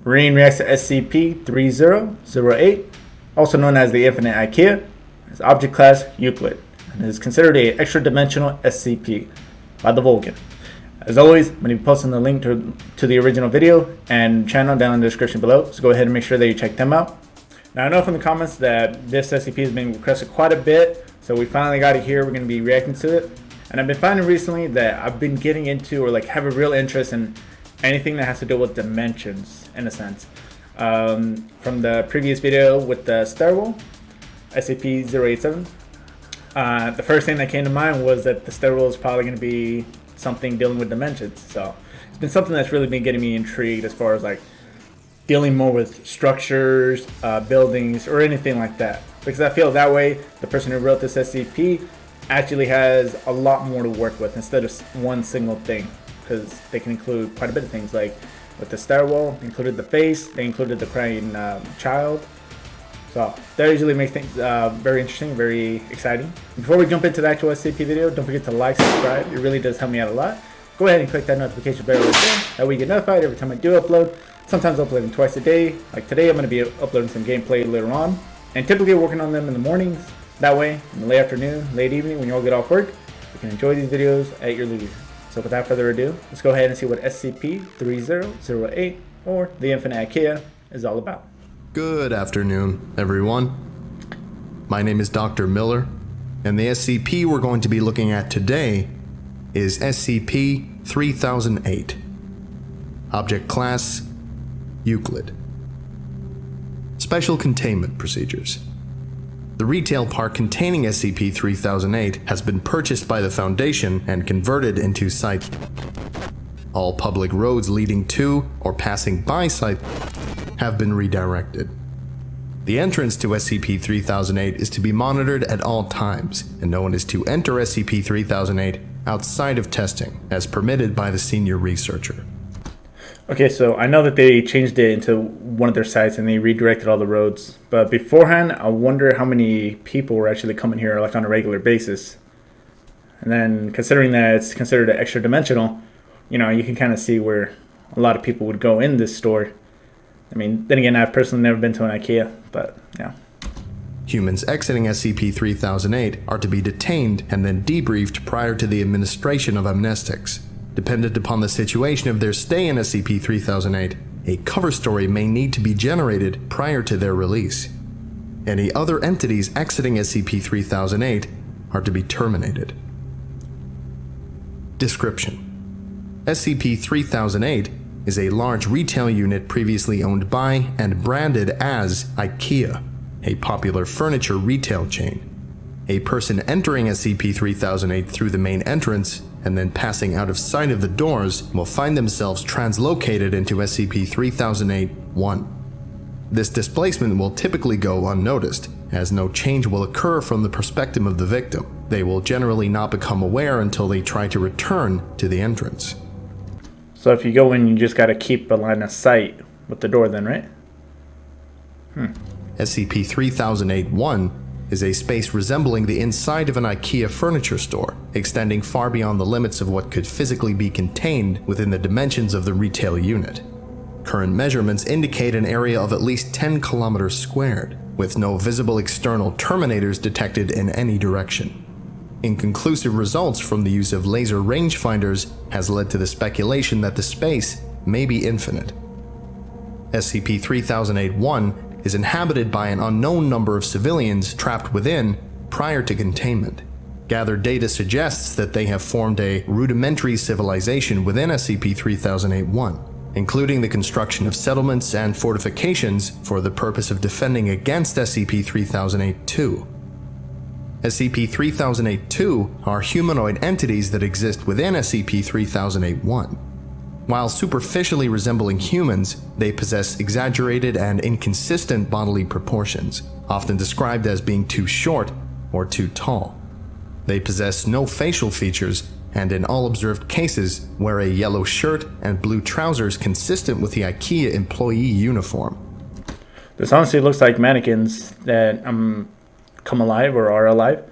Marine reacts to SCP-3008, also known as the Infinite IKEA, is object class Euclid, and is considered an extra-dimensional SCP by TheVolgun. As always, I'm going to be posting the link to the original video and channel down in the description below, so go ahead and make sure that you check them out. Now, I know from the comments that this SCP has been requested quite a bit, so we finally got it here. We're going to be reacting to it. And I've been finding recently that I've been getting into, or like have a real interest in anything that has to do with dimensions, in a sense. From the previous video with the stairwell, SCP-087, the first thing that came to mind was that the stairwell is probably going to be something dealing with dimensions. So it's been something that's really been getting me intrigued as far as like dealing more with structures, buildings, or anything like that. Because I feel that way, the person who wrote this SCP actually has a lot more to work with instead of one single thing. Because they can include quite a bit of things, like with the stairwell, they included the face, they included the crying child. So that usually makes things very interesting, very exciting. Before we jump into the actual SCP video, don't forget to like, subscribe. It really does help me out a lot. Go ahead and click that notification bell right there. That way you get notified every time I do upload. Sometimes I'm uploading twice a day. Like today, I'm going to be uploading some gameplay later on. And typically working on them in the mornings. That way, in the late afternoon, late evening, when you all get off work, you can enjoy these videos at your leisure. So without further ado, let's go ahead and see what SCP-3008, or the Infinite IKEA, is all about. Good afternoon, everyone. My name is Dr. Miller, and the SCP we're going to be looking at today is SCP-3008. Object Class Euclid. Special Containment Procedures. The retail park containing SCP-3008 has been purchased by the Foundation and converted into site. All public roads leading to or passing by site have been redirected. The entrance to SCP-3008 is to be monitored at all times, and no one is to enter SCP-3008 outside of testing, as permitted by the senior researcher. Okay, so I know that they changed it into one of their sites and they redirected all the roads. But beforehand, I wonder how many people were actually coming here like on a regular basis. And then considering that it's considered an extra dimensional, you know, you can kind of see where a lot of people would go in this store. I mean, then again, I've personally never been to an IKEA, but yeah. Humans exiting SCP-3008 are to be detained and then debriefed prior to the administration of amnestics. Dependent upon the situation of their stay in SCP-3008, a cover story may need to be generated prior to their release. Any other entities exiting SCP-3008 are to be terminated. Description: SCP-3008 is a large retail unit previously owned by and branded as IKEA, a popular furniture retail chain. A person entering SCP-3008 through the main entrance and then passing out of sight of the doors will find themselves translocated into SCP-3008-1. This displacement will typically go unnoticed, as no change will occur from the perspective of the victim. They will generally not become aware until they try to return to the entrance. So if you go in, you just got to keep a line of sight with the door then, right? SCP-3008-1 is a space resembling the inside of an IKEA furniture store, extending far beyond the limits of what could physically be contained within the dimensions of the retail unit. Current measurements indicate an area of at least 10 kilometers squared, with no visible external terminators detected in any direction. Inconclusive results from the use of laser rangefinders has led to the speculation that the space may be infinite. SCP-3008-1 is inhabited by an unknown number of civilians trapped within prior to containment. Gathered data suggests that they have formed a rudimentary civilization within SCP-3008-1, including the construction of settlements and fortifications for the purpose of defending against SCP-3008-2. SCP-3008-2 are humanoid entities that exist within SCP-3008-1. While superficially resembling humans, they possess exaggerated and inconsistent bodily proportions, often described as being too short or too tall. They possess no facial features and in all observed cases wear a yellow shirt and blue trousers consistent with the IKEA employee uniform. This honestly looks like mannequins that come alive or are alive.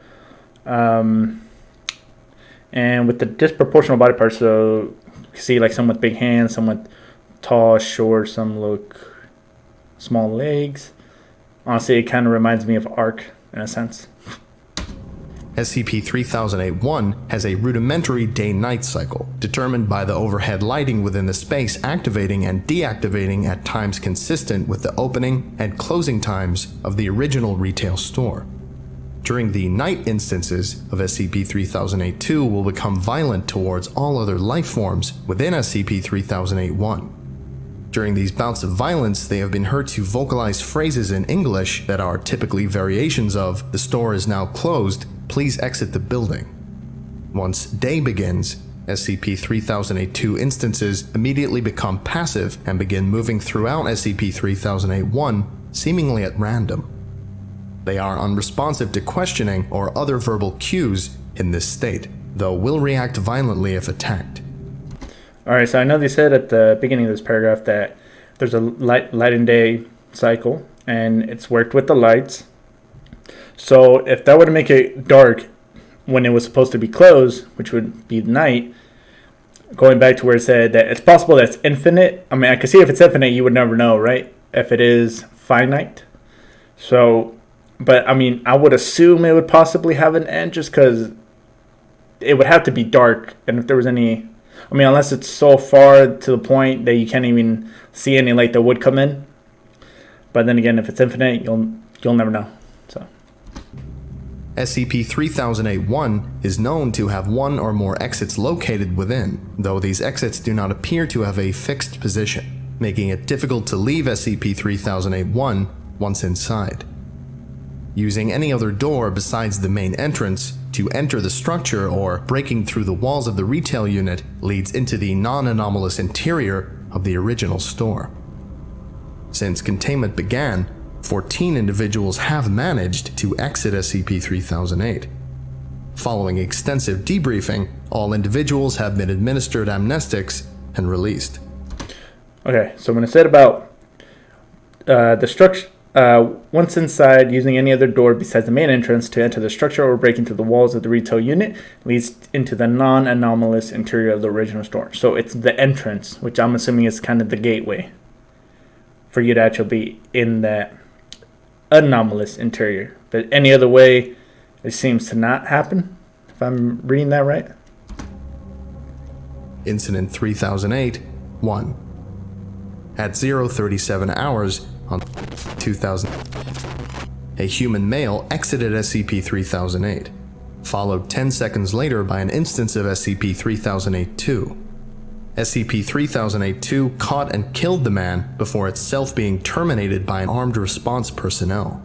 And with the disproportional body parts, so you see like some with big hands, some with tall, short, some look small legs. Honestly, it kind of reminds me of Ark in a sense. SCP-3008-1 has a rudimentary day-night cycle, determined by the overhead lighting within the space activating and deactivating at times consistent with the opening and closing times of the original retail store. During the night instances of SCP-3008-2 will become violent towards all other life forms within SCP-3008-1. During these bouts of violence, they have been heard to vocalize phrases in English that are typically variations of "the store is now closed, please exit the building." Once day begins, SCP-3008-2 instances immediately become passive and begin moving throughout SCP-3008-1, seemingly at random. They are unresponsive to questioning or other verbal cues in this state, though will react violently if attacked. Alright, so I know they said at the beginning of this paragraph that there's a light and day cycle, and it's worked with the lights. So if that were to make it dark when it was supposed to be closed, which would be night, going back to where it said that it's possible that it's infinite. I mean, I could see if it's infinite, you would never know, right? If it is finite. So, but I mean, I would assume it would possibly have an end just because it would have to be dark. And if there was any, I mean, unless it's so far to the point that you can't even see any light that would come in. But then again, if it's infinite, you'll never know. So SCP-3008-1 is known to have one or more exits located within, though these exits do not appear to have a fixed position, making it difficult to leave SCP-3008-1 once inside. Using any other door besides the main entrance to enter the structure or breaking through the walls of the retail unit leads into the non-anomalous interior of the original store. Since containment began, 14 individuals have managed to exit SCP-3008. Following extensive debriefing, all individuals have been administered amnestics and released. Okay, so when it said about the structure, once inside, using any other door besides the main entrance to enter the structure or break into the walls of the retail unit leads into the non-anomalous interior of the original store. So it's the entrance, which I'm assuming is kind of the gateway for you to actually be in that anomalous interior. But any other way, it seems to not happen, if I'm reading that right. Incident 3008-1. At 0:37 hours on 2000, a human male exited SCP-3008, followed 10 seconds later by an instance of SCP-3008-2. SCP-3008-2 caught and killed the man before itself being terminated by an armed response personnel.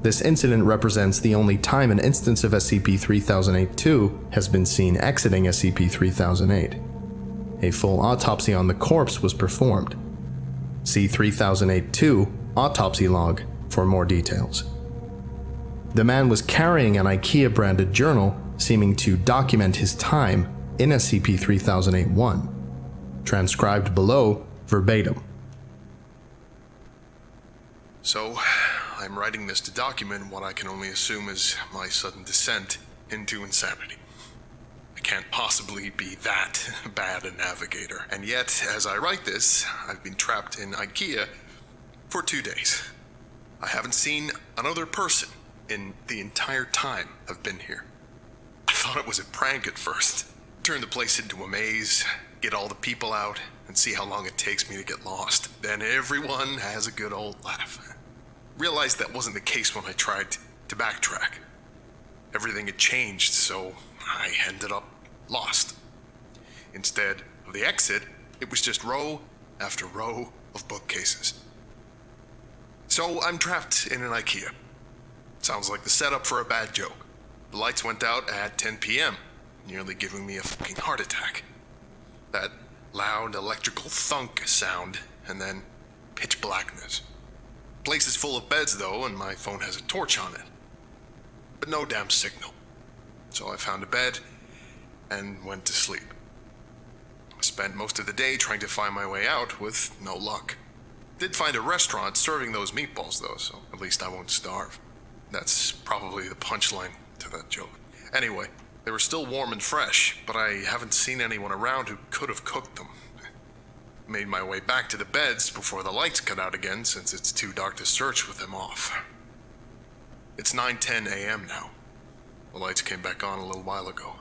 This incident represents the only time an instance of SCP-3008-2 has been seen exiting SCP-3008. A full autopsy on the corpse was performed. See 3008-2 autopsy log for more details. The man was carrying an IKEA-branded journal seeming to document his time in SCP-3008-1. Transcribed below, verbatim. So, I'm writing this to document what I can only assume is my sudden descent into insanity. I can't possibly be that bad a navigator. And yet, as I write this, I've been trapped in IKEA for 2 days. I haven't seen another person in the entire time I've been here. I thought it was a prank at first. Turn the place into a maze, get all the people out, and see how long it takes me to get lost. Then everyone has a good old laugh. Realized that wasn't the case when I tried to backtrack. Everything had changed, so I ended up lost. Instead of the exit, it was just row after row of bookcases. So I'm trapped in an IKEA. Sounds like the setup for a bad joke. The lights went out at 10 p.m., nearly giving me a fucking heart attack. That loud electrical thunk sound, and then pitch blackness. Place is full of beds though, and my phone has a torch on it. But no damn signal. So I found a bed and went to sleep. I spent most of the day trying to find my way out with no luck. Did find a restaurant serving those meatballs though, so at least I won't starve. That's probably the punchline to that joke. Anyway, they were still warm and fresh, but I haven't seen anyone around who could have cooked them. made my way back to the beds before the lights cut out again since it's too dark to search with them off. It's 9:10 a.m. now. The lights came back on a little while ago.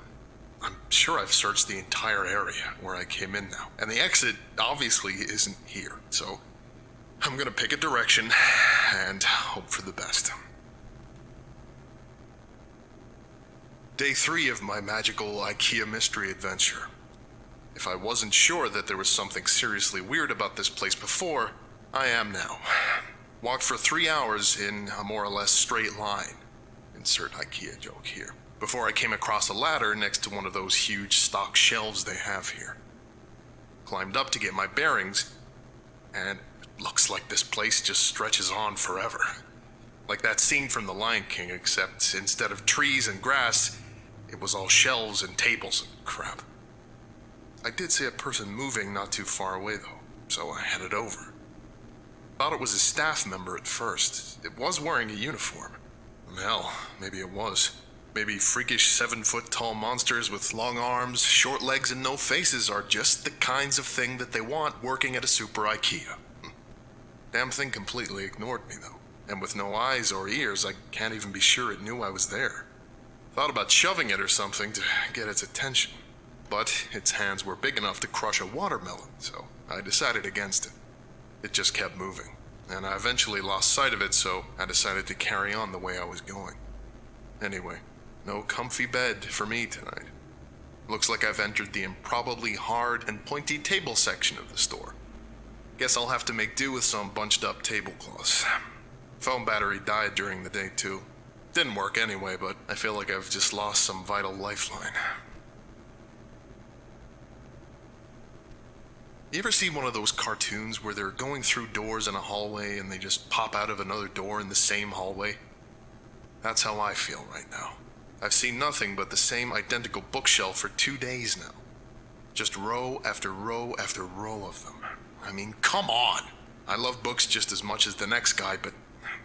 I'm sure I've searched the entire area where I came in now, and the exit obviously isn't here, so I'm gonna pick a direction and hope for the best. Day 3 of my magical IKEA mystery adventure. If I wasn't sure that there was something seriously weird about this place before, I am now. Walked for 3 hours in a more or less straight line. Insert IKEA joke here. Before I came across a ladder next to one of those huge stock shelves they have here. Climbed up to get my bearings, and it looks like this place just stretches on forever. Like that scene from The Lion King, except instead of trees and grass, it was all shelves and tables and crap. I did see a person moving not too far away though, so I headed over. Thought it was a staff member at first. It was wearing a uniform. Hell, maybe it was. Maybe freakish 7-foot-tall monsters with long arms, short legs, and no faces are just the kinds of thing that they want working at a super IKEA. Damn thing completely ignored me though. And with no eyes or ears, I can't even be sure it knew I was there. Thought about shoving it or something to get its attention. But its hands were big enough to crush a watermelon, so I decided against it. It just kept moving, and I eventually lost sight of it, so I decided to carry on the way I was going. Anyway, no comfy bed for me tonight. Looks like I've entered the improbably hard and pointy table section of the store. Guess I'll have to make do with some bunched up tablecloths. Phone battery died during the day too. Didn't work anyway, but I feel like I've just lost some vital lifeline. You ever see one of those cartoons where they're going through doors in a hallway and they just pop out of another door in the same hallway? That's how I feel right now. I've seen nothing but the same identical bookshelf for 2 days now. Just row after row after row of them. I mean, come on! I love books just as much as the next guy, but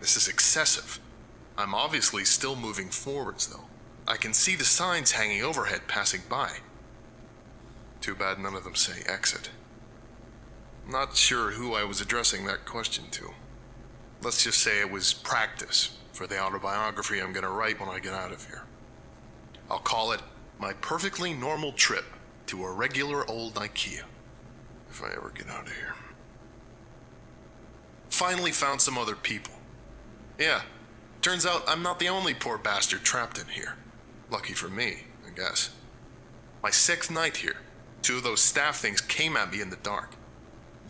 this is excessive. I'm obviously still moving forwards though. I can see the signs hanging overhead passing by. Too bad none of them say exit. Not sure who I was addressing that question to. Let's just say it was practice for the autobiography I'm gonna write when I get out of here. I'll call it My Perfectly Normal Trip to a Regular Old IKEA, if I ever get out of here. Finally found some other people. Yeah, turns out I'm not the only poor bastard trapped in here. Lucky for me, I guess. My 6th night here, 2 of those staff things came at me in the dark.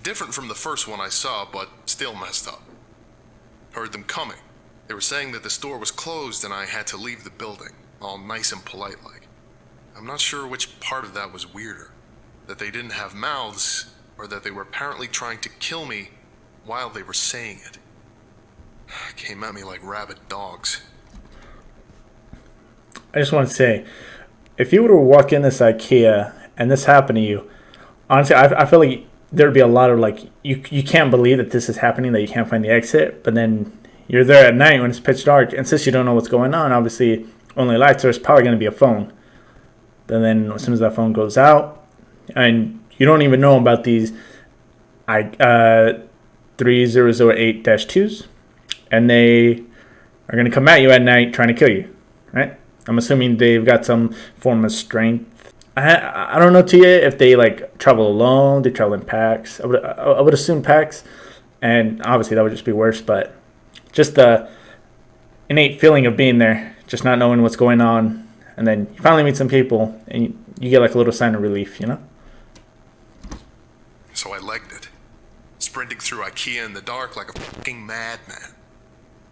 Different from the first one I saw, but still messed up. Heard them coming. They were saying that the store was closed and I had to leave the building, all nice and polite like. I'm not sure which part of that was weirder. That they didn't have mouths, or that they were apparently trying to kill me while they were saying it. Came at me like rabid dogs. I just want to say, if you were to walk in this IKEA and this happened to you, honestly, I feel like there'd be a lot of like, you can't believe that this is happening, that you can't find the exit, but then you're there at night when it's pitch dark, and since you don't know what's going on, obviously only lights, there's probably going to be a phone. And then as soon as that phone goes out, and you don't even know about these 3008-2s, and they are going to come at you at night trying to kill you, right? I'm assuming they've got some form of strength. I don't know, Tia, if they like travel alone, they travel in packs. I would assume packs, and obviously that would just be worse. But just the innate feeling of being there, just not knowing what's going on, and then you finally meet some people, and you get like a little sign of relief, you know? So I legged it, sprinting through IKEA in the dark like a fucking madman.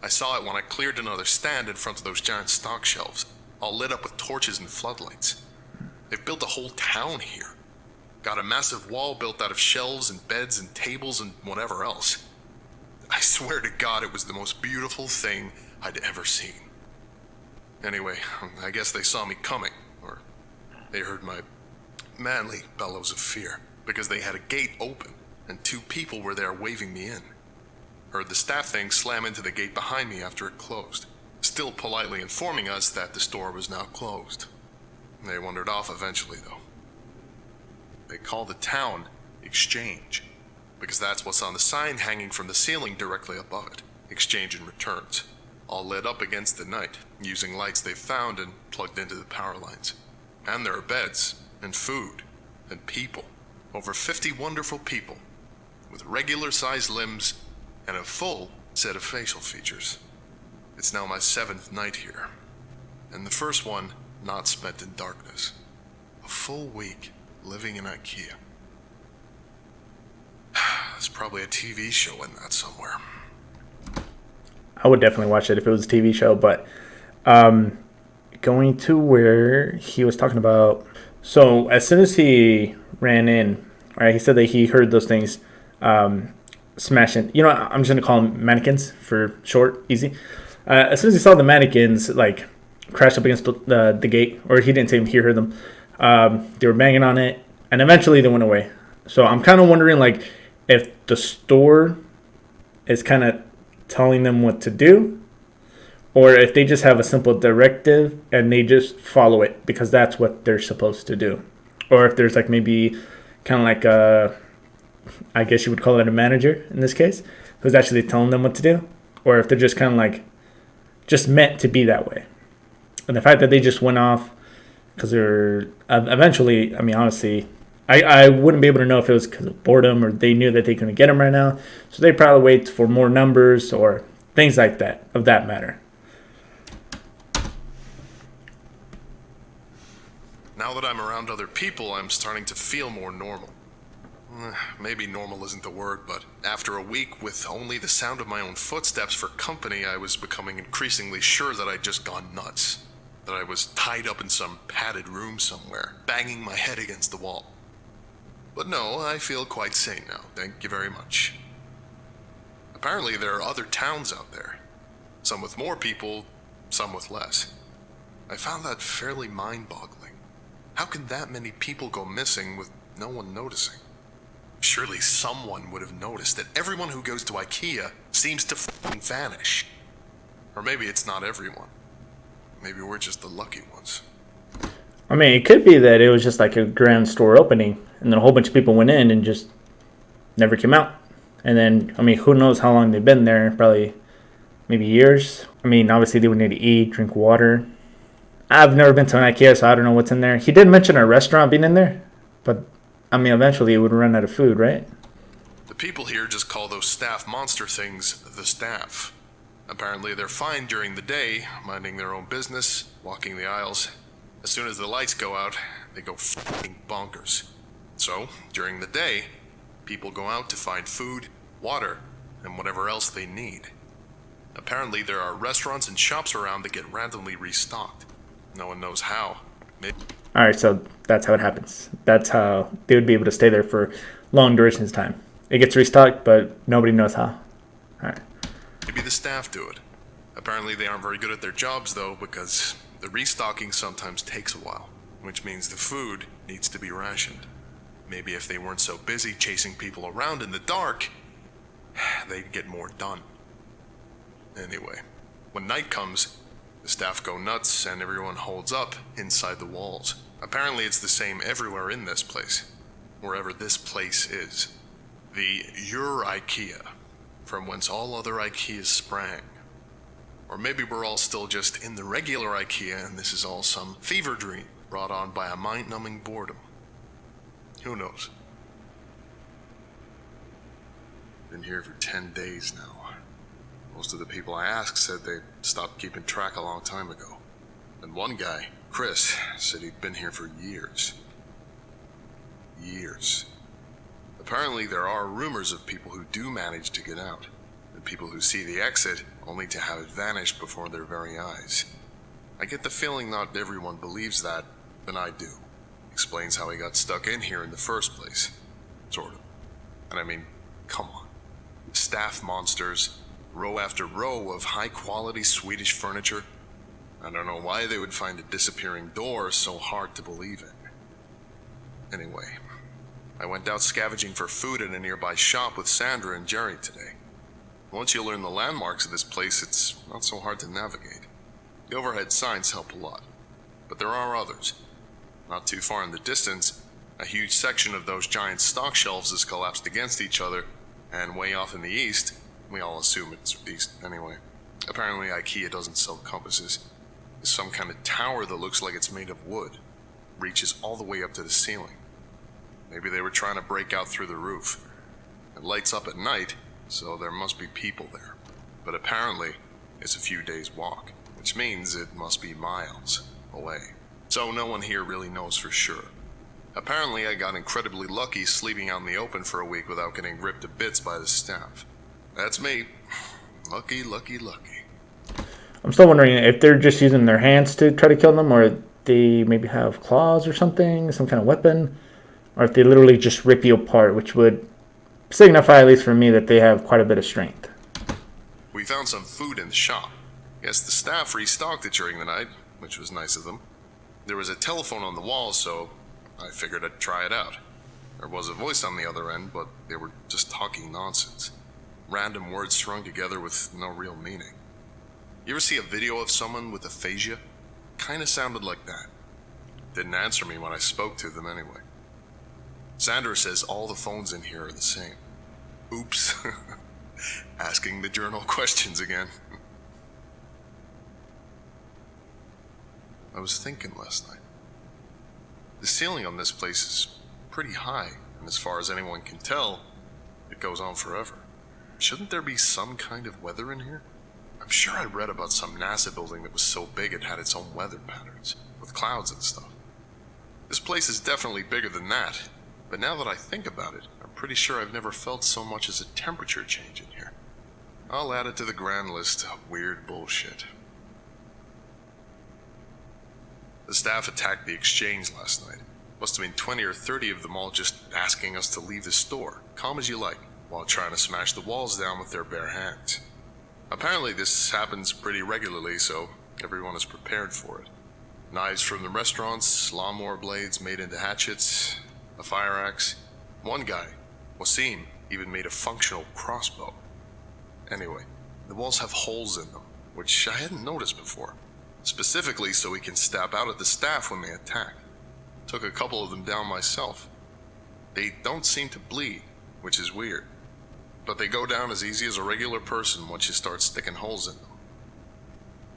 I saw it when I cleared another stand in front of those giant stock shelves, all lit up with torches and floodlights. They've built a whole town here. Got a massive wall built out of shelves and beds and tables and whatever else. I swear to God it was the most beautiful thing I'd ever seen. Anyway, I guess they saw me coming, or they heard my manly bellows of fear, because they had a gate open and 2 people were there waving me in. Heard the staff thing slam into the gate behind me after it closed, still politely informing us that the store was now closed. They wandered off eventually, though. They call the town Exchange. because that's what's on the sign hanging from the ceiling directly above it. Exchange and returns. All lit up against the night, using lights they've found and plugged into the power lines. And there are beds, and food, and people. Over 50 wonderful people, with regular-sized limbs and a full set of facial features. It's now my 7th night here, and the first one not spent in darkness. A full week living in IKEA. There's probably a TV show in that somewhere. I would definitely watch it if it was a TV show, but going to where he was talking about. So as soon as he ran in, right, he said that he heard those things smashing. You know, I'm just gonna call them mannequins for short, easy. As soon as he saw the mannequins like crash up against the gate, or he didn't say he heard them. They were banging on it, and eventually they went away. So I'm kind of wondering, like, if the store is kind of telling them what to do, or if they just have a simple directive and they just follow it because that's what they're supposed to do, or if there's like maybe kind of like I guess you would call it a manager in this case, who's actually telling them what to do, or if they're just kind of like just meant to be that way. And the fact that they just went off because they're eventually, I mean, honestly, I wouldn't be able to know if it was because of boredom or they knew that they couldn't get him right now. So they probably wait for more numbers or things like that, of that matter. Now that I'm around other people, I'm starting to feel more normal. Maybe normal isn't the word, but after a week with only the sound of my own footsteps for company, I was becoming increasingly sure that I'd just gone nuts. That I was tied up in some padded room somewhere, banging my head against the wall. But no, I feel quite sane now, thank you very much. Apparently there are other towns out there. Some with more people, some with less. I found that fairly mind-boggling. How can that many people go missing with no one noticing? Surely someone would have noticed that everyone who goes to IKEA seems to f***ing vanish. Or maybe it's not everyone. Maybe we're just the lucky ones. I mean, it could be that it was just like a grand store opening, and then a whole bunch of people went in and just never came out. And then, I mean, who knows how long they've been there? Probably maybe years. I mean, obviously they would need to eat, drink water. I've never been to an IKEA, so I don't know what's in there. He did mention a restaurant being in there, but I mean, eventually it would run out of food, right? The people here just call those staff monster things the staff. Apparently they're fine during the day, minding their own business, walking the aisles. As soon as the lights go out, they go f***ing bonkers. So, during the day, people go out to find food, water, and whatever else they need. Apparently there are restaurants and shops around that get randomly restocked. No one knows how. Alright, so that's how it happens. That's how they would be able to stay there for long durations of time. It gets restocked, but nobody knows how. Alright. Maybe the staff do it. Apparently they aren't very good at their jobs, though, because the restocking sometimes takes a while, which means the food needs to be rationed. Maybe if they weren't so busy chasing people around in the dark, they'd get more done. Anyway, when night comes, the staff go nuts and everyone holds up inside the walls. Apparently it's the same everywhere in this place, wherever this place is. The Your IKEA, from whence all other IKEAs sprang. Or maybe we're all still just in the regular IKEA and this is all some fever dream brought on by a mind-numbing boredom. Who knows? Been here for 10 days now. Most of the people I asked said they stopped keeping track a long time ago. And one guy, Chris, said he'd been here for years. Years. Apparently there are rumors of people who do manage to get out, and people who see the exit only to have it vanish before their very eyes. I get the feeling not everyone believes that, but I do. Explains how he got stuck in here in the first place. Sort of. And I mean, come on. Staff monsters, row after row of high-quality Swedish furniture. I don't know why they would find a disappearing door so hard to believe in. Anyway, I went out scavenging for food in a nearby shop with Sandra and Jerry today. Once you learn the landmarks of this place, it's not so hard to navigate. The overhead signs help a lot, but there are others. Not too far in the distance, A huge section of those giant stock shelves is collapsed against each other, and way off in the east, we all assume it's east anyway. Apparently IKEA doesn't sell compasses. There's some kind of tower that looks like it's made of wood. Reaches all the way up to the ceiling. Maybe they were trying to break out through the roof. It lights up at night, so there must be people there. But apparently, it's a few days' walk, which means it must be miles away. So no one here really knows for sure. Apparently, I got incredibly lucky sleeping out in the open for a week without getting ripped to bits by the staff. That's me. Lucky, lucky, lucky. I'm still wondering if they're just using their hands to try to kill them, or they maybe have claws or something, some kind of weapon, or if they literally just rip you apart, which would signify, at least for me, that they have quite a bit of strength. We found some food in the shop. Guess the staff restocked it during the night, which was nice of them. There was a telephone on the wall, so I figured I'd try it out. There was a voice on the other end, but they were just talking nonsense. Random words strung together with no real meaning. You ever see a video of someone with aphasia? Kinda sounded like that. Didn't answer me when I spoke to them anyway. Sandra says all the phones in here are the same. Oops. Asking the journal questions again. I was thinking last night. The ceiling on this place is pretty high, and as far as anyone can tell, it goes on forever. Shouldn't there be some kind of weather in here? I'm sure I read about some NASA building that was so big it had its own weather patterns, with clouds and stuff. This place is definitely bigger than that, but now that I think about it, I'm pretty sure I've never felt so much as a temperature change in here. I'll add it to the grand list of weird bullshit. The staff attacked the exchange last night. Must have been 20 or 30 of them all just asking us to leave the store, calm as you like, while trying to smash the walls down with their bare hands. Apparently this happens pretty regularly, so everyone is prepared for it. Knives from the restaurants, lawnmower blades made into hatchets, a fire axe. One guy, Wasim, even made a functional crossbow. Anyway, the walls have holes in them, which I hadn't noticed before. Specifically so we can stab out at the staff when they attack. Took a couple of them down myself. They don't seem to bleed, which is weird. But they go down as easy as a regular person once you start sticking holes in them.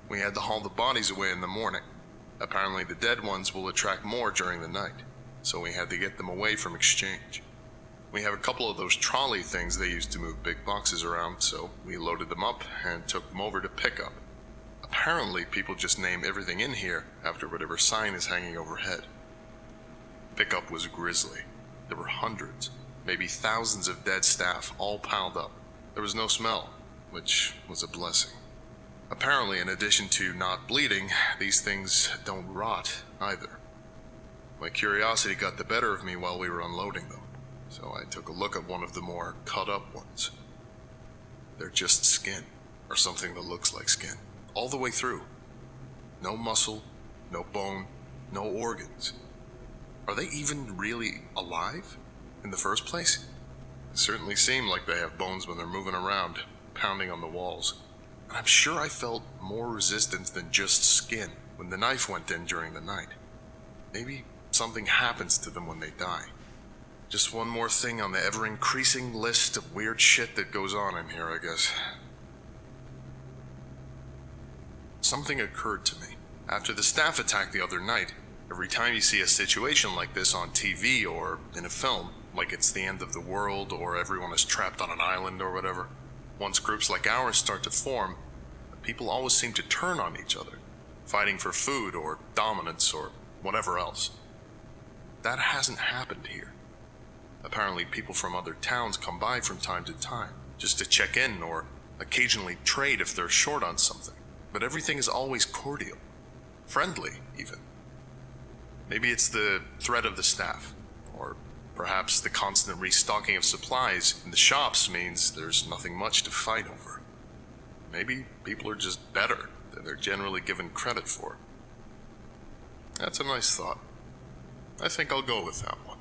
We had to haul the bodies away in the morning. Apparently the dead ones will attract more during the night, so we had to get them away from exchange. We have a couple of those trolley things they use to move big boxes around, so we loaded them up and took them over to pickup. Apparently people just name everything in here after whatever sign is hanging overhead. Pickup was grisly. There were hundreds, maybe thousands of dead staff all piled up. There was no smell, which was a blessing. Apparently, in addition to not bleeding, these things don't rot either. My curiosity got the better of me while we were unloading them, so I took a look at one of the more cut up ones. They're just skin, or something that looks like skin, all the way through. No muscle, no bone, no organs. Are they even really alive in the first place? They certainly seem like they have bones when they're moving around, pounding on the walls. And I'm sure I felt more resistance than just skin when the knife went in during the night. Maybe something happens to them when they die. Just one more thing on the ever-increasing list of weird shit that goes on in here, I guess. Something occurred to me. After the staff attack the other night, every time you see a situation like this on TV or in a film, like it's the end of the world or everyone is trapped on an island or whatever, once groups like ours start to form, people always seem to turn on each other, fighting for food or dominance or whatever else. That hasn't happened here. Apparently people from other towns come by from time to time, just to check in or occasionally trade if they're short on something. But everything is always cordial, friendly even. Maybe it's the threat of the staff, or perhaps the constant restocking of supplies in the shops means there's nothing much to fight over. Maybe people are just better than they're generally given credit for. That's a nice thought. I think I'll go with that one.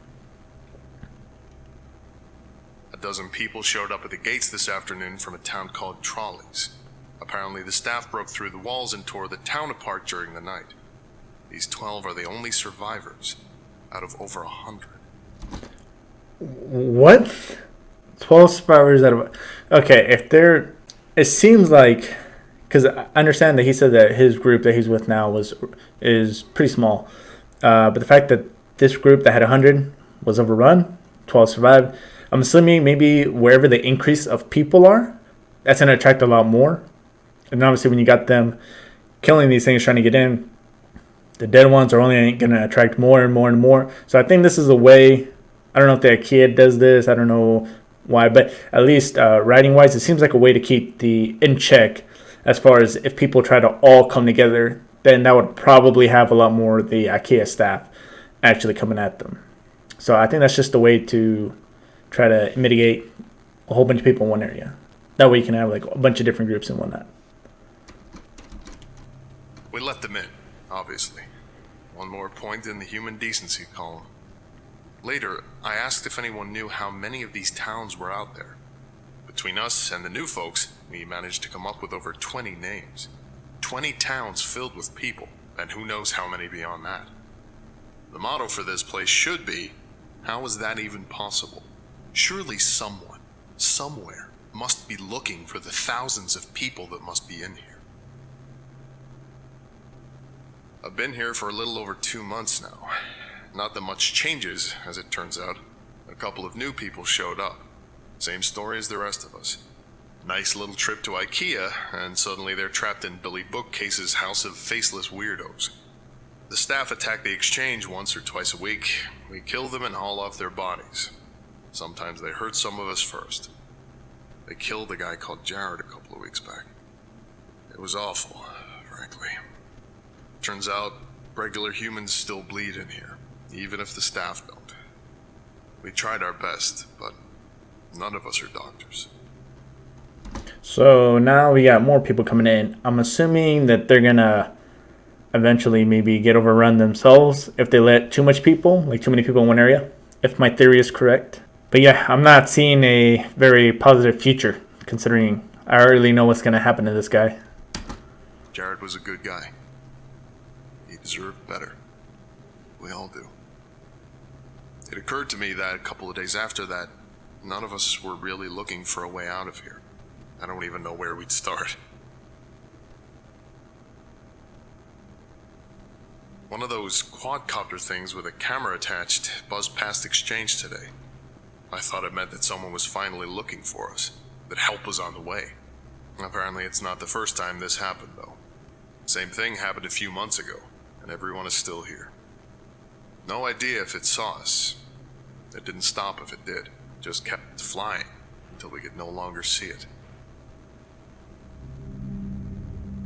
A dozen people showed up at the gates this afternoon from a town called Trolleys. Apparently the staff broke through the walls and tore the town apart during the night. These 12 are the only survivors out of over 100. What? 12 survivors out of. Okay, if they're. It seems like. Because I understand that he said that his group that he's with now is pretty small. But the fact that this group that had 100 was overrun, 12 survived. I'm assuming maybe wherever the increase of people are, that's going to attract a lot more. And obviously, when you got them killing these things trying to get in, the dead ones are only going to attract more and more and more. So I think this is a way. I don't know if the IKEA does this. I don't know why, but at least writing wise, it seems like a way to keep the in check. As far as if people try to all come together, then that would probably have a lot more of the IKEA staff actually coming at them. So I think that's just a way to try to mitigate a whole bunch of people in one area. That way you can have like a bunch of different groups and whatnot. We let them in, obviously. One more point in the human decency column. Later, I asked if anyone knew how many of these towns were out there. Between us and the new folks, we managed to come up with over 20 names. 20 towns filled with people, and who knows how many beyond that. The motto for this place should be, how is that even possible? Surely someone, somewhere, must be looking for the thousands of people that must be in here. I've been here for a little over 2 months now. Not that much changes, as it turns out. A couple of new people showed up. Same story as the rest of us. Nice little trip to IKEA, and suddenly they're trapped in Billy Bookcase's house of faceless weirdos. The staff attack the exchange once or twice a week. We kill them and haul off their bodies. Sometimes they hurt some of us first. They killed a guy called Jared a couple of weeks back. It was awful, frankly. Turns out, regular humans still bleed in here, even if the staff don't. We tried our best, but none of us are doctors. So now we got more people coming in. I'm assuming that they're gonna eventually maybe get overrun themselves if they let too much people, like too many people in one area, if my theory is correct. But yeah, I'm not seeing a very positive future, considering I already know what's gonna happen to this guy. Jared was a good guy. He deserved better. We all do. It occurred to me that a couple of days after that, none of us were really looking for a way out of here. I don't even know where we'd start. One of those quadcopter things with a camera attached buzzed past exchange today. I thought it meant that someone was finally looking for us, that help was on the way. Apparently it's not the first time this happened, though. Same thing happened a few months ago, and everyone is still here. No idea if it saw us. It didn't stop if it did, just kept flying until we could no longer see it.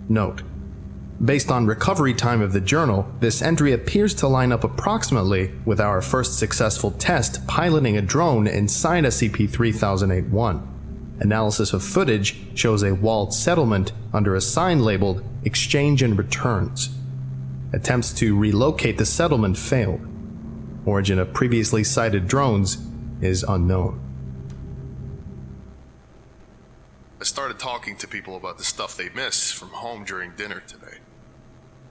Note: based on recovery time of the journal, this entry appears to line up approximately with our first successful test piloting a drone inside SCP-3008-1. Analysis of footage shows a walled settlement under a sign labeled Exchange and Returns. Attempts to relocate the settlement failed. Origin of previously sighted drones is unknown. I started talking to people about the stuff they miss from home during dinner today.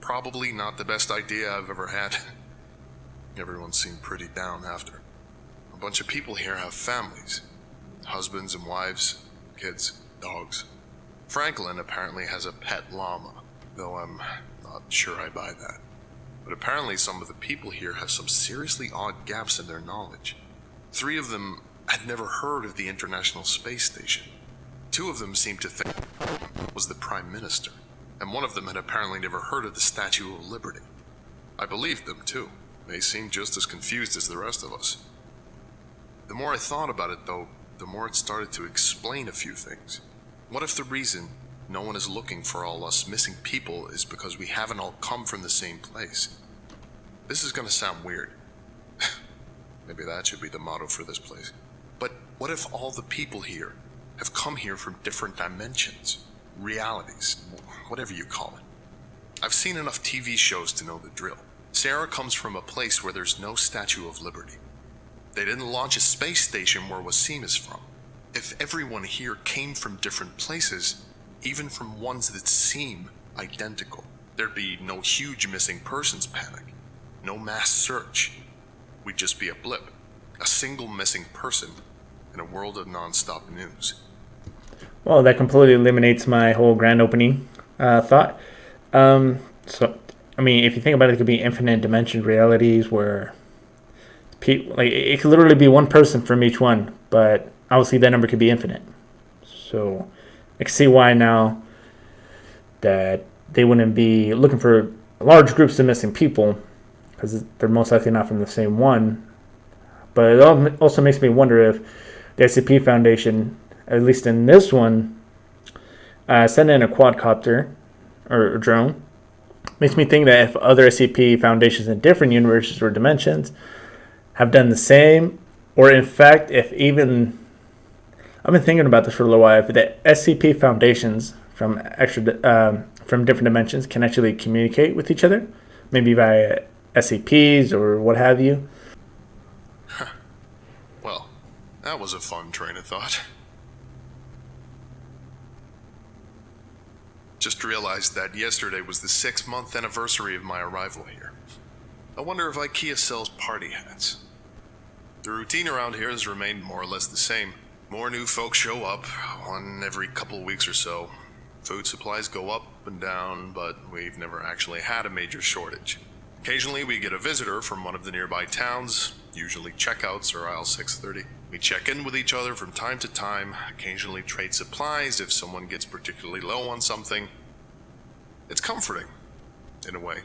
Probably not the best idea I've ever had. Everyone seemed pretty down after. A bunch of people here have families. Husbands and wives, kids, dogs. Franklin apparently has a pet llama, though I'm not sure I buy that. But apparently some of the people here have some seriously odd gaps in their knowledge. 3 of them had never heard of the International Space Station. 2 of them seemed to think it was the Prime Minister, and one of them had apparently never heard of the Statue of Liberty. I believed them too. They seemed just as confused as the rest of us. The more I thought about it, though, the more it started to explain a few things. What if the reason no one is looking for all us missing people is because we haven't all come from the same place? This is gonna sound weird. Maybe that should be the motto for this place. But what if all the people here have come here from different dimensions, realities, whatever you call it? I've seen enough TV shows to know the drill. Sarah comes from a place where there's no Statue of Liberty. They didn't launch a space station where Wasim is from. If everyone here came from different places, even from ones that seem identical, there'd be no huge missing persons panic, no mass search. We'd just be a blip, A single missing person in a world of non-stop news. Well, that completely eliminates my whole grand opening thought. So, I mean, if you think about it, it could be infinite dimension realities where like it could literally be one person from each one, but obviously that number could be infinite. So I can see why now that they wouldn't be looking for large groups of missing people, because they're most likely not from the same one. But it also makes me wonder if the SCP Foundation, at least in this one, sent in a quadcopter or drone. Makes me think that if other SCP Foundations in different universes or dimensions have done the same, or in fact, if even, I've been thinking about this for a little while, if the SCP Foundations from different dimensions can actually communicate with each other, maybe via SCPs or what have you. Well, that was a fun train of thought. Just realized that yesterday was the 6-month anniversary of my arrival here. I wonder if IKEA sells party hats. The routine around here has remained more or less the same. More new folks show up, one every couple weeks or so. Food supplies go up and down, but we've never actually had a major shortage. Occasionally we get a visitor from one of the nearby towns, usually checkouts or aisle 630. We check in with each other from time to time, occasionally trade supplies if someone gets particularly low on something. It's comforting, in a way,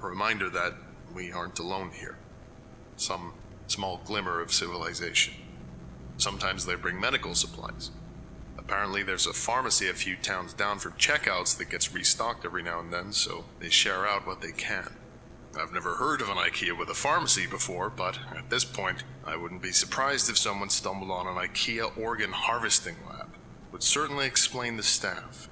a reminder that we aren't alone here. Some small glimmer of civilization. Sometimes they bring medical supplies. Apparently there's a pharmacy a few towns down from checkouts that gets restocked every now and then, so they share out what they can. I've never heard of an IKEA with a pharmacy before, but at this point, I wouldn't be surprised if someone stumbled on an IKEA organ harvesting lab. Would certainly explain the staff.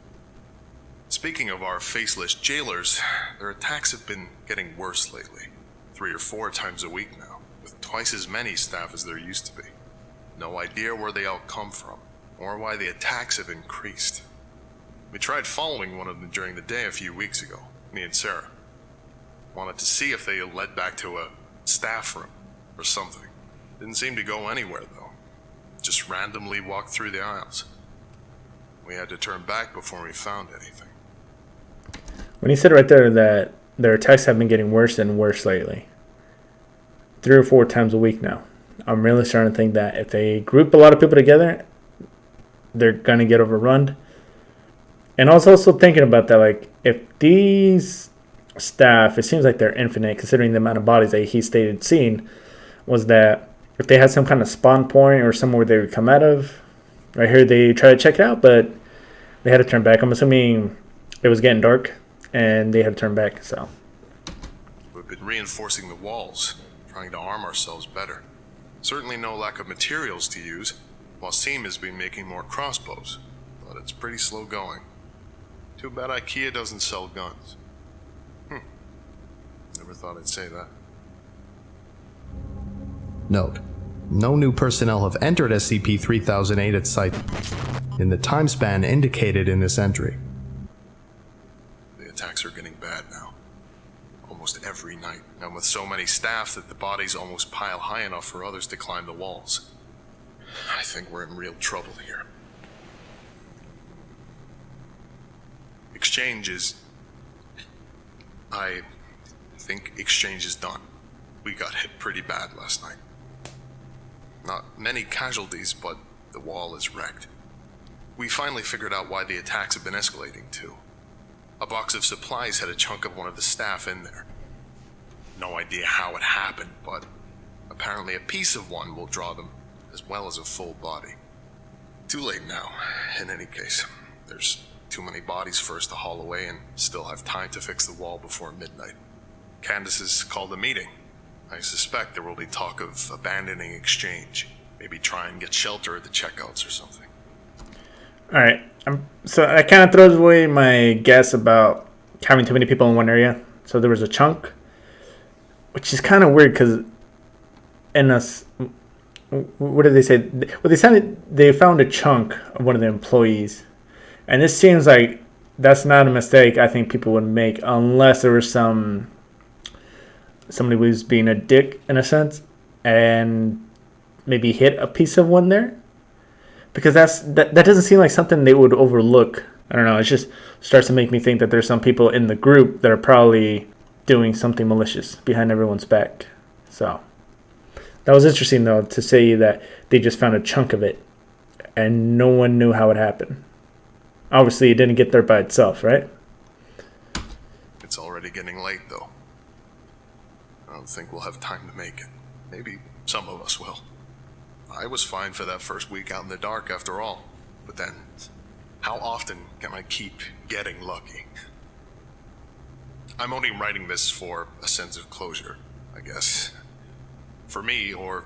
Speaking of our faceless jailers, their attacks have been getting worse lately. 3 or 4 times a week now, with twice as many staff as there used to be. No idea where they all come from, or why the attacks have increased. We tried following one of them during the day a few weeks ago, me and Sarah. Wanted to see if they led back to a staff room or something. Didn't seem to go anywhere though. Just randomly walked through the aisles. We had to turn back before we found anything. When you said right there that their attacks have been getting worse and worse lately, 3 or 4 times a week now, I'm really starting to think that if they group a lot of people together, they're going to get overrun. And I was also thinking about that, like, if these staff, it seems like they're infinite considering the amount of bodies that he stated seeing, was that if they had some kind of spawn point or somewhere where they would come out of, right here they tried to check it out, but they had to turn back. I'm assuming it was getting dark and they had to turn back, so. We've been reinforcing the walls, trying to arm ourselves better. Certainly no lack of materials to use. Wasim has been making more crossbows, but it's pretty slow going. Too bad IKEA doesn't sell guns. Never thought I'd say that. Note: no new personnel have entered SCP-3008 at site in the time span indicated in this entry. The attacks are getting bad now. Almost every night, and with so many staff that the bodies almost pile high enough for others to climb the walls. I think we're in real trouble here. I think exchange is done. We got hit pretty bad last night. Not many casualties, but the wall is wrecked. We finally figured out why the attacks have been escalating too. A box of supplies had a chunk of one of the staff in there. No idea how it happened, but apparently a piece of one will draw them, as well as a full body. Too late now, in any case. There's too many bodies for us to haul away and still have time to fix the wall before midnight. Candace has called a meeting. I suspect there will be talk of abandoning exchange. Maybe try and get shelter at the checkouts or something. Alright, so that kind of throws away my guess about having too many people in one area. So there was a chunk, which is kind of weird because what did they say? Well, they found a chunk of one of the employees. And this seems like that's not a mistake I think people would make unless there was somebody was being a dick in a sense. And maybe hit a piece of one there, because that doesn't seem like something they would overlook. I don't know. It just starts to make me think that there's some people in the group that are probably doing something malicious behind everyone's back. So that was interesting, though, to say that they just found a chunk of it and no one knew how it happened. Obviously, it didn't get there by itself, right? It's already getting late, though. I don't think we'll have time to make it. Maybe some of us will. I was fine for that first week out in the dark after all. But then, how often can I keep getting lucky? I'm only writing this for a sense of closure, I guess. For me, or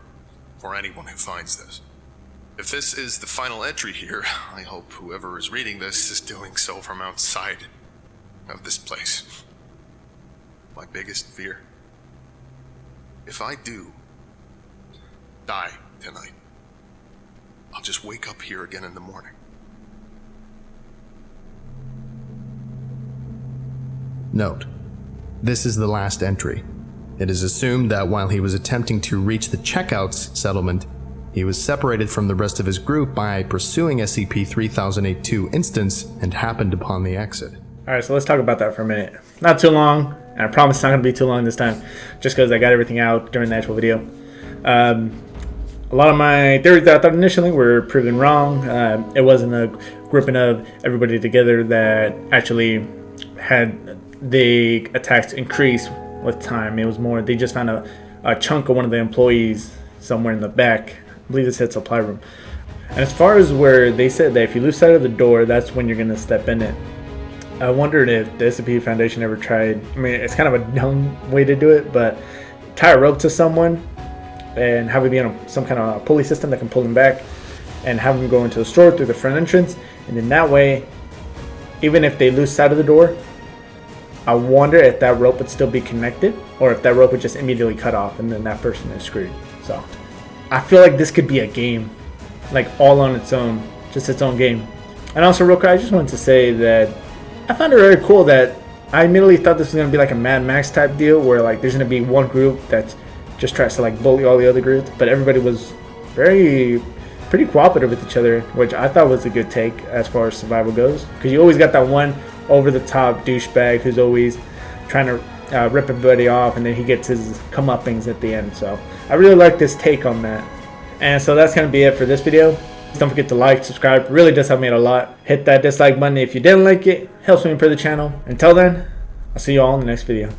for anyone who finds this. If this is the final entry here, I hope whoever is reading this is doing so from outside of this place. My biggest fear. If I do die tonight, I'll just wake up here again in the morning. Note: this is the last entry. It is assumed that while he was attempting to reach the checkouts settlement, he was separated from the rest of his group by pursuing SCP-3082 instance and happened upon the exit. Alright, so let's talk about that for a minute. Not too long, and I promise it's not going to be too long this time, just because I got everything out during the actual video. A lot of my theories that I thought initially were proven wrong. It wasn't a grouping of everybody together that actually had the attacks increase with time. It was more, they just found a chunk of one of the employees somewhere in the back. I believe this hit supply room. And as far as where they said that if you lose sight of the door, that's when you're going to step in it. I wondered if the SCP Foundation ever tried, I mean, it's kind of a dumb way to do it, but tie a rope to someone and have it be on some kind of pulley system that can pull them back and have them go into the store through the front entrance. And then that way, even if they lose sight of the door, I wonder if that rope would still be connected or if that rope would just immediately cut off and then that person is screwed. So I feel like this could be a game, like all on its own, just its own game. And also real quick, I just wanted to say that I found it very cool that I immediately thought this was going to be like a Mad Max type deal where like there's going to be one group that just tries to like bully all the other groups, but everybody was pretty cooperative with each other, which I thought was a good take as far as survival goes, because you always got that one over the top douchebag who's always trying to rip everybody off, and then he gets his comeuppings at the end. So I really like this take on that. And so that's going to be it for this video. Don't forget to like, subscribe. It really does help me out a lot. Hit that dislike button if you didn't like it. Helps me improve the channel. Until then, I'll see you all in the next video.